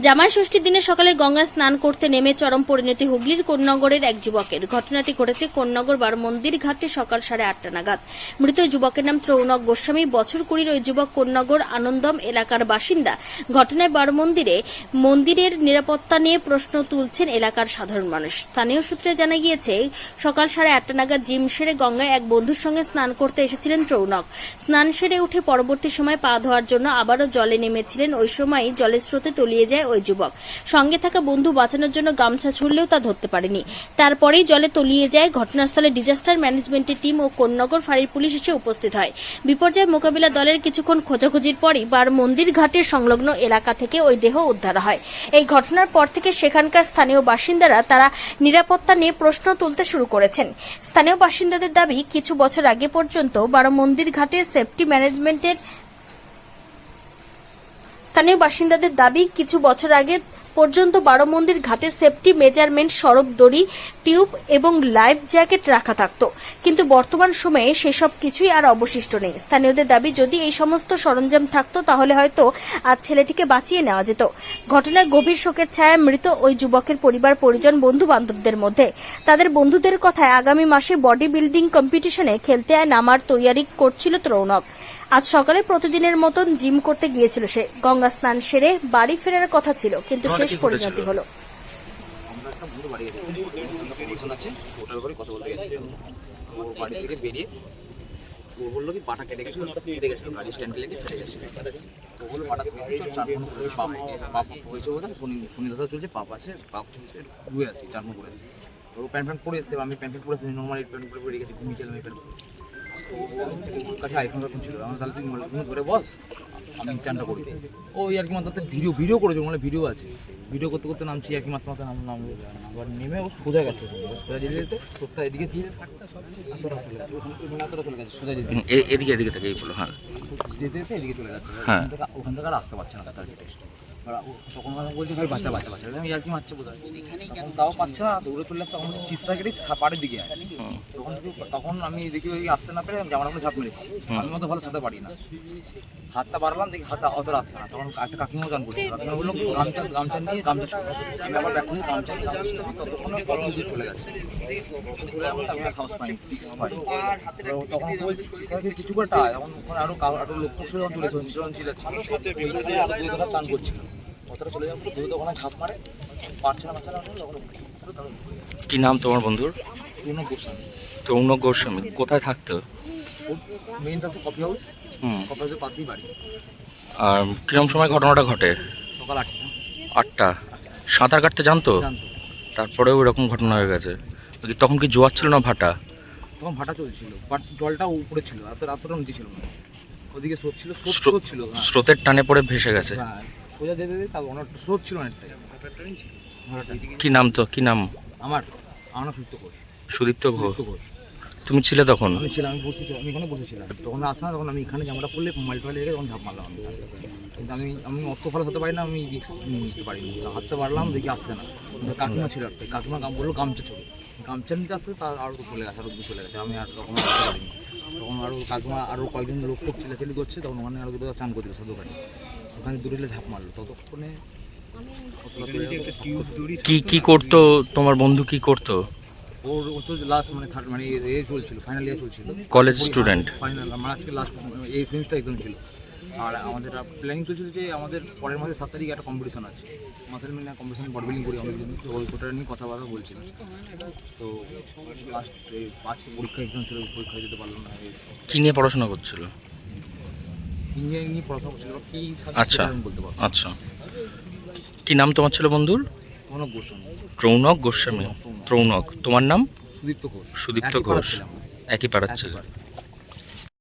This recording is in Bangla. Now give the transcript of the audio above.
জামাই ষষ্ঠীর দিনে সকালে গঙ্গায় স্নান করতে নেমে চরম পরিণতি হুগলির কোন্নগরের এক যুবকের। ঘটনাটি ঘটেছে কোন্নগর বারমন্দির ঘাটে সকাল 8:30 নাগাদ। মৃত যুবকের নাম ত্রৌনক গোস্বামী। বছর 20 ওই যুবক কোন্নগর আনন্দম এলাকার বাসিন্দা। ঘটনায় মন্দিরের নিরাপত্তা নিয়ে প্রশ্ন তুলছেন এলাকার সাধারণ মানুষ। স্থানীয় সূত্রে জানা গিয়েছে, সকাল 8:30 নাগাদ জিম সেরে গঙ্গায় এক বন্ধুর সঙ্গে স্নান করতে এসেছিলেন ত্রৌনক। স্নান সেরে উঠে পরবর্তী সময় পা ধোয়ার জন্য আবারও জলে নেমেছিলেন। ওই সময় জলের স্রোতে তলিয়ে যায় ওই যুবক। সঙ্গে থাকা বন্ধু বাঁচানোর জন্য গামছা ছুড়লেও তা ধরতে পারেনি। তারপরেই জলে তলিয়ে যায়। ঘটনাস্থলে ডিজাস্টার ম্যানেজমেন্টের টিম ও কোন্নগর ফাঁড়ির পুলিশ এসে উপস্থিত হয়। বিপর্যয় মোকাবিলা দলের কিছুক্ষণ খোঁজাখুঁজির পরই বারমন্দির ঘাটের সংলগ্ন এলাকা থেকে ওই দেহ উদ্ধার হয়। এই ঘটনার পর থেকে সেখানকার স্থানীয় বাসিন্দারা তারা নিরাপত্তা নিয়ে প্রশ্ন তুলতে শুরু করেছেন। স্থানীয় বাসিন্দাদের দাবি, কিছু বছর আগে পর্যন্ত বারমন্দির ঘাটের সেফটি ম্যানেজমেন্টের বারমন্দির ঘাটে সেফটি মেজারমেন্ট, সরব দড়ি, টিউব এবং লাইফ জ্যাকেট রাখা থাকত, কিন্তু বর্তমান সময়ে সেসব কিছুই আর অবশিষ্ট নেই। স্থানীয়দের দাবি, যদি এই সমস্ত সরঞ্জাম থাকতো তাহলে হয়তো আজ ছেলেটিকে বাঁচিয়ে নেওয়া যেত। ঘটনায় গভীর শোকের ছায়া মৃত ওই যুবকের পরিবার, পরিজন, বন্ধু বান্ধবদের মধ্যে। তাদের বন্ধুদের কথায় আগামী মাসে বডি বিল্ডিং কম্পিটিশনে খেলতে নামার তৈয়ারি করছিল ত্রৌনক। আজ সকালে প্রতিদিনের মতন জিম করতে গিয়েছিল সে। গঙ্গা স্নান সেরে বাড়ি ফেরার কথা ছিল, কিন্তু শেষ পরিণতি হলো। বললো কি পাটা কেটে গেছিল, গাড়ি স্ট্যান্ডে লেগে ফেটে গেছিল। তো বললো পাটা হয়েছে বোধ হয়, শনি দশা চলছে, পাপ আছে, পাপ ধুয়ে আসি চারমো করে। তো প্যান্ট পরে এসছে, আমি প্যান্ট পরে এসেছি, নর্মাল প্যান্ট পরে বেরিয়ে গেছি, ঘুমিয়েছিলাম এই প্যান্ট। ওর কাছে আইফোন ছিল, আমার তাহলে তুমি ধরে বস, আমি চানটা করি। ওই আর কি মাত্রাতে ভিডিও করেছে, মানে ভিডিও আছে। ভিডিও করতে করতে নামছি আর কি মাত্রা নামলো, আবার নেমে ও সোজা গেছে, সোজা যেতে টোপটা এদিকে এদিকে থেকে বলো। হ্যাঁ, যেতে যেতে এদিকে চলে যাচ্ছে। হ্যাঁ, ওখান থেকে আর আসতে পারছে না তার টেস্ট। তখন বলছে ভাই বাচ্চা আমি আর কি মারছে বোধ হয়, তখন তাও পাচ্ছে না, দৌড়ে চলে যাচ্ছে। তখন চিস্তা কেটে পাড়ের দিকে আয়। তখন আমি দেখি ওই আসতে না পেরে জামার উপরে ঝাঁপ মেরেছি। আমি মতো ভালো সাঁতার পারি না, হাতটা বাড়লাম, দেখি হাতটা অত আসছে না। তখন একটা কাকিমাও গান করছে, কাকিমা বললো গামছা নিয়ে গামছা ছোটো, আমি আবার ব্যাক করে গামছা নিয়ে ততক্ষণ চলে গেছে। চলে যাবো, আমি সাহস পাইনি, রিক্স পাই। তখন বলছি চিস্তাকে কিছু করে টায়, তখন ওখানে আরো লোক চলে চিলাচ্ছে, দুই কথা চান করছিল। কতটা চলে যাবো, দুই ওখানে ঝাঁপ মারে, পারছে না। কি নাম তোমার বন্ধুর? ত্রৌনক গোস্বামী। কোথায় থাকতো? মেইন থাকতো কফি হাউস, কফি হাউসের পাশেই বাড়ি। আর কিরম সময় ঘটনাটা ঘটে? সকাল 8টা। সাঁতার কাটতে জানতো? তারপরেও এরকম ঘটনা হয়ে গেছে। তখন কি জোয়ার ছিল না ভাটা? তখন ভাটা চলছিল, বাট জলটা উপরে ছিল, এতটা নিচে ছিল না। ওদিকে স্রোত ছিল, স্রোতের টানে পড়ে ভেসে গেছে। হ্যাঁ, সোজা যেতে অনেকটা স্রোত ছিল অনেকটাই। কি নাম তো? কি নাম? আমার সুদীপ্ত ঘোষ। তুমি ছিলে তখন? আমি ছিলাম, আমি এখানে বসেছিলাম। তখন আসা না, তখন আমি এখানে জামাটা পড়লে মোবাইল টোবাইল রেখে তখন ঝাঁপ মারলাম। কিন্তু আমি অত ফল হতে পারি না, আমি রিক্স নিতে পারিনি। হাঁটতে পারলাম, দেখি আসছে না। কাকিমা ছিল একটা, কাকিমা বললো গামছা ছোটো, গামছা নিতে আসতে তার আরও চলে গেছে, আরও চলে গেছে। আমি আর তখন আসতে পারিনি। তখন আরও কাকিমা আরও কয়েকজন লোক চিলাচিলি করছে, তখন ওখানে আরও দুটো চান করতে গেছে দোকানে, ওখানে দূরে ঝাঁপ মারলো। ততক্ষণে কি করতো তোমার বন্ধু? কি করতো? ওর তো লাস্ট মানে চলছিল, ফাইনাল ইয়ার চলছিল, কলেজ স্টুডেন্ট। ফাইনাল আমার আজকে লাস্ট এই সেমিস্টার এক্সাম ছিল। আর আমাদের প্ল্যানিং চলছিল যে আমাদের পরের মাসে 7 তারিখে একটা কম্পিটিশন আছে, মাসেল মিলে কম্পিটিশন, বডি বিল্ডিং করি আমাদের জন্য। তো ওটা নিয়ে কথাবার্তা বলছিলাম। তো লাস্ট আজকে পরীক্ষা এক্সাম ছিল, পরীক্ষা দিতে পারলাম না। কি নিয়ে পড়াশোনা করছিল? ইঞ্জিনিয়ারিং নিয়ে পড়াশোনা করছিল। কি আচ্ছা, বলতে পারবো। আচ্ছা। কি নাম তোমার ছিল বন্ধুর? ত্রৌনক গোস্বামী। ত্রৌনক। তোমার নাম? সুদীপ্ত ঘোষ। সুদীপ্ত ঘোষ। একই পাড়ার ছিল।